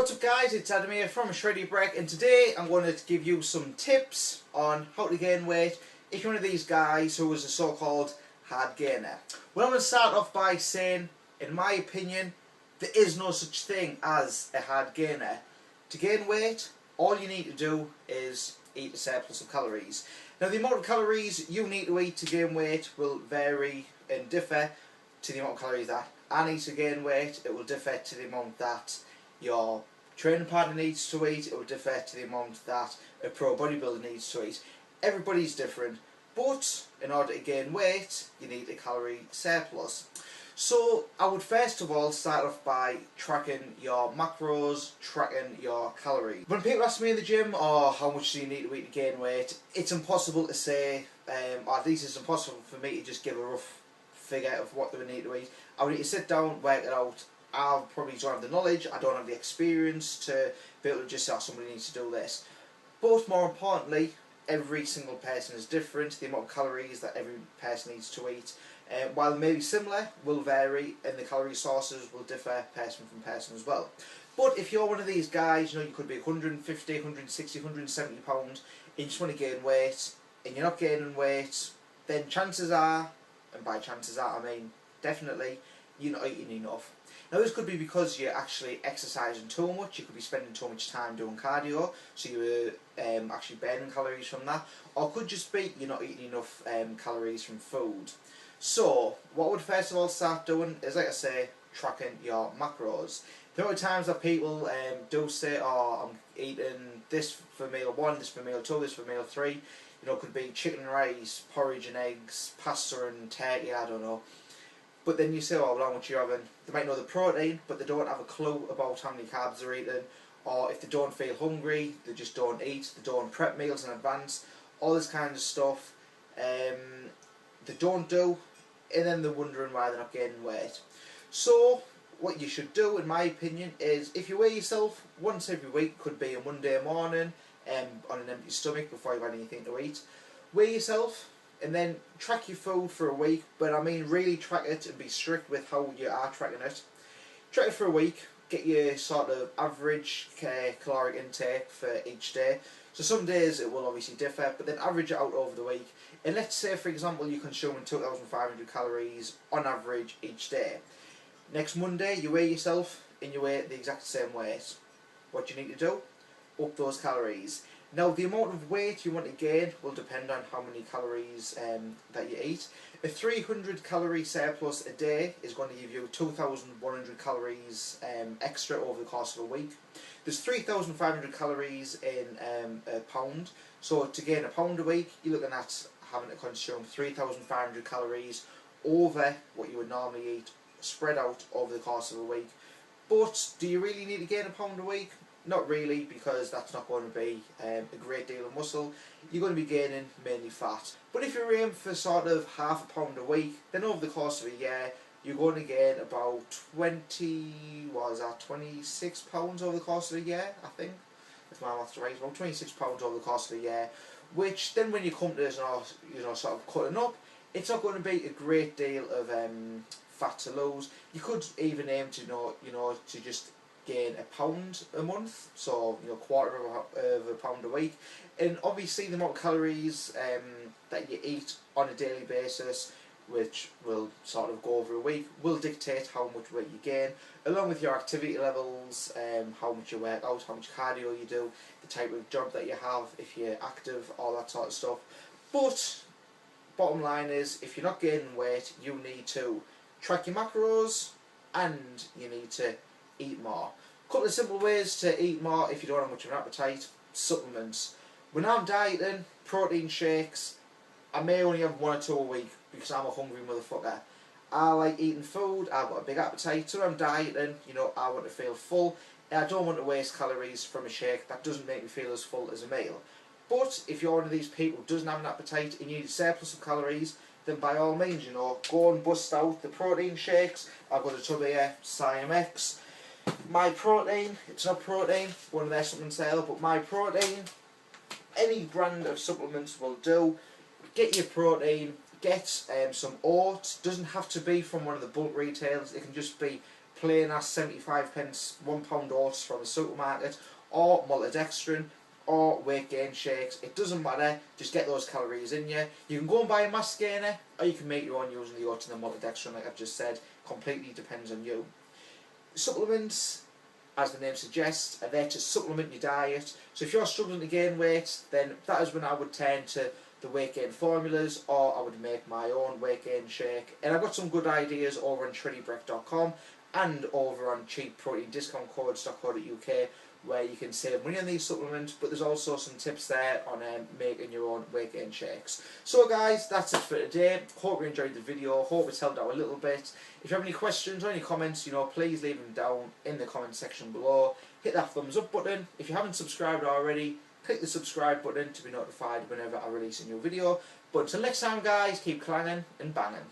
What's up guys, it's Adam here from Shreddy Break, and today I'm going to give you some tips on how to gain weight if you're one of these guys who is a so-called hard gainer. Well, I'm going to start off by saying, in my opinion, there is no such thing as a hard gainer. To gain weight, all you need to do is eat a surplus of calories. Now, the amount of calories you need to eat to gain weight will vary and differ to the amount of calories that I need to gain weight. It will differ to the amount that your training partner needs to eat. It will differ to the amount that a pro bodybuilder needs to eat. Everybody's different, but in order to gain weight, you need a calorie surplus. So I would first of all start off by tracking your macros, tracking your calories. When people ask me in the gym, oh, how much do you need to eat to gain weight, it's impossible to say, or at least it's impossible for me to just give a rough figure of what they would need to eat. I would need to sit down, work it out. I probably don't have the knowledge, I don't have the experience to be able to just say, oh, somebody needs to do this. But more importantly, every single person is different. The amount of calories that every person needs to eat, while they may be similar, will vary, and the calorie sources will differ person from person as well. But if you're one of these guys, you know, you could be 150, 160, 170 pounds, and you just want to gain weight, and you're not gaining weight, then chances are, and by chances are I mean definitely, you're not eating enough. Now, this could be because you're actually exercising too much. You could be spending too much time doing cardio, so you're actually burning calories from that. Or it could just be you're not eating enough calories from food. So, what I would first of all start doing is, like I say, tracking your macros. There are times that people do say, oh, I'm eating this for meal 1, this for meal 2, this for meal 3. You know, it could be chicken and rice, porridge and eggs, pasta and turkey, I don't know. But then you say, oh, well, how much you're having? They might know the protein, but they don't have a clue about how many carbs they're eating. Or if they don't feel hungry, they just don't eat. They don't prep meals in advance. All this kind of stuff they don't do, and then they're wondering why they're not gaining weight. So what you should do, in my opinion, is if you weigh yourself once every week, could be a Monday morning on an empty stomach before you've had anything to eat, weigh yourself and then track your food for a week. But I mean really track it and be strict with how you are tracking it. Track it for a week, get your sort of average caloric intake for each day. So some days it will obviously differ, but then average it out over the week. And let's say, for example, you're consuming 2,500 calories on average each day. Next Monday you weigh yourself and you weigh the exact same weight. What you need to do? Up those calories. Now, the amount of weight you want to gain will depend on how many calories that you eat. A 300 calorie surplus a day is going to give you 2,100 calories extra over the course of a week. There's 3,500 calories in a pound. So to gain a pound a week, you're looking at having to consume 3,500 calories over what you would normally eat, spread out over the course of a week. But do you really need to gain a pound a week? Not really, because that's not going to be a great deal of muscle. You're going to be gaining mainly fat. But if you're aiming for sort of half a pound a week, then over the course of a year, you're going to gain about 26 pounds over the course of a year, I think. If my maths right, about 26 pounds over the course of a year. Which then when you come to this, you know, sort of cutting up, it's not going to be a great deal of fat to lose. You could even aim to, you know, to just gain a pound a month, so you know, quarter of a pound a week. And obviously the amount of calories that you eat on a daily basis, which will sort of go over a week, will dictate how much weight you gain, along with your activity levels, how much you work out, how much cardio you do, the type of job that you have, if you're active, all that sort of stuff. But bottom line is, if you're not gaining weight, you need to track your macros and you need to eat more. A couple of simple ways to eat more if you don't have much of an appetite. Supplements. When I'm dieting, protein shakes, I may only have 1 or 2 a week because I'm a hungry motherfucker. I like eating food, I've got a big appetite, so when I'm dieting, you know, I want to feel full. And I don't want to waste calories from a shake. That doesn't make me feel as full as a meal. But if you're one of these people who doesn't have an appetite and you need a surplus of calories, then by all means, you know, go and bust out the protein shakes. I've got a tub here, Siamex. My Protein, it's not protein, one of their supplement sale, but My Protein, any brand of supplements will do. Get your protein, get some oats. Doesn't have to be from one of the bulk retailers, it can just be plain as 75p £1 oats from the supermarket, or maltodextrin, or weight gain shakes. It doesn't matter, just get those calories in you. You can go and buy a mass gainer, or you can make your own using the oats and the maltodextrin, like I've just said. Completely depends on you. Supplements, as the name suggests, are there to supplement your diet. So if you're struggling to gain weight, then that is when I would turn to the weight gain formulas, or I would make my own weight gain shake. And I've got some good ideas over on shreddybrek.com and over on cheapproteindiscountcodes.co.uk, where you can save money on these supplements, but there's also some tips there on making your own weight gain shakes. So guys, that's it for today. Hope you enjoyed the video, hope it's helped out a little bit. If you have any questions or any comments, please leave them down in the comment section below. Hit that thumbs up button. If you haven't subscribed already, click the subscribe button to be notified whenever I release a new video. But until next time guys, keep clanging and banging.